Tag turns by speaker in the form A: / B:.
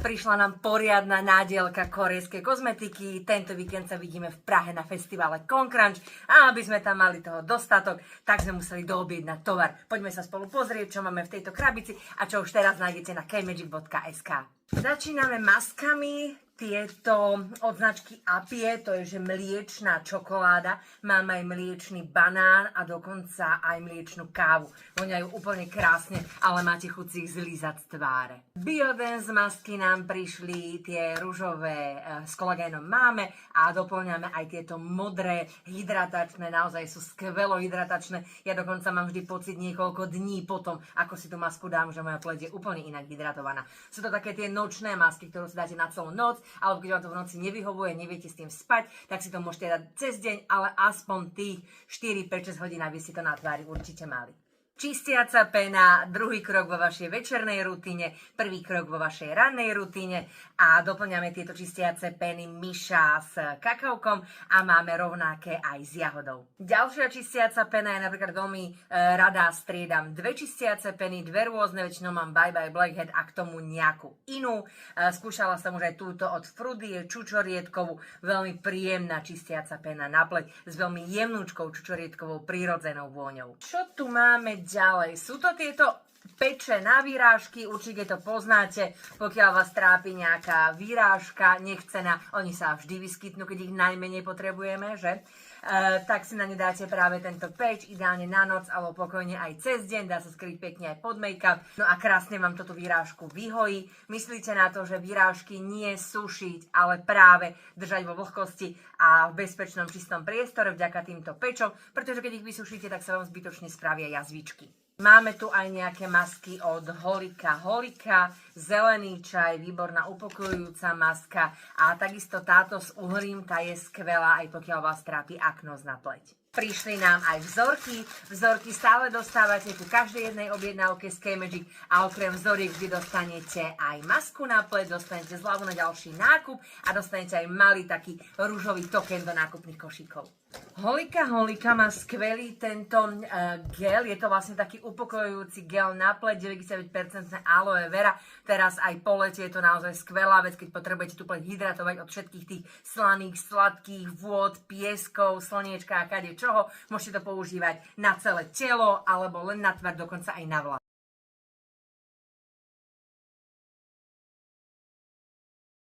A: Prišla nám poriadna nádielka korejskej kozmetiky. Tento víkend sa vidíme v Prahe na festivale Concrunch a aby sme tam mali toho dostatok, tak sme museli doobjednať tovar. Poďme sa spolu pozrieť, čo máme v tejto krabici a čo už teraz nájdete na kmagic.sk. Začíname maskami. Tieto od značky Apie, to je že mliečná čokoláda, mám aj mliečný banán a dokonca aj mliečnú kávu. Voňajú úplne krásne, ale máte chuť si ich zlízať z tváre. Biodance masky nám prišli, tie ružové s kolagénom máme a doplňame aj tieto modré, hydratačné, naozaj sú skvelo hydratačné. Ja dokonca mám vždy pocit niekoľko dní potom, ako si tú masku dám, že moja pleť je úplne inak hydratovaná. Sú to také tie nočné masky, ktorú si dáte na celú noc, alebo keď vám to v noci nevyhovuje, neviete s tým spať, tak si to môžete dať cez deň, ale aspoň tých 4, 5, 6 hodín, aby ste to na tvári určite mali. Čistiaca pena, druhý krok vo vašej večernej rutine, prvý krok vo vašej rannej rutine a doplňame tieto čistiace peny Misha s kakaukom a máme rovnaké aj s jahodou. Ďalšia čistiaca pena je napríklad veľmi rada, striedam dve čistiace peny, dve rôzne, väčšinou mám Bye Bye Blackhead a k tomu nejakú inú. Skúšala som už aj túto od Frudy, čučoriedkovú, veľmi príjemná čistiaca pena na pleť s veľmi jemnúčkou čučoriedkovou prírodzenou vôňou. Čo tu máme ďalej? Sú to tieto peče na výrážky, určite to poznáte, pokiaľ vás trápi nejaká výrážka nechcená, oni sa vždy vyskytnú, keď ich najmenej potrebujeme, že? Tak si na ne dáte práve tento peč, ideálne na noc alebo pokojne aj cez deň, dá sa skryť pekne aj pod make-up, no a krásne vám túto výrážku vyhojí. Myslíte na to, že výrážky nie sušiť, ale práve držať vo vlhkosti a v bezpečnom čistom priestore vďaka týmto pečom, pretože keď ich vysušíte, tak sa vám zbytočne spravia jazvičky. Máme tu aj nejaké masky od Holika. Zelený čaj, výborná upokojujúca maska a takisto táto s uhlím, tá je skvelá, aj pokiaľ vás trápi aknóz na pleť. Prišli nám aj vzorky. Vzorky stále dostávate ku každej jednej objednávke z Kmagic a okrem vzoriek vždy dostanete aj masku na pleť, dostanete zľavu na ďalší nákup a dostanete aj malý taký ružový token do nákupných košíkov. Holika má skvelý tento gel, je to vlastne taký upokojujúci gel na pleť, 99% aloe vera. Teraz aj po lete je to naozaj skvelá vec, keď potrebujete tú pleť hydratovať od všetkých tých slaných, sladkých vôd, pieskov, slniečka a kadečoho. Môžete to používať na celé telo alebo len na tvár, dokonca aj na vlasy.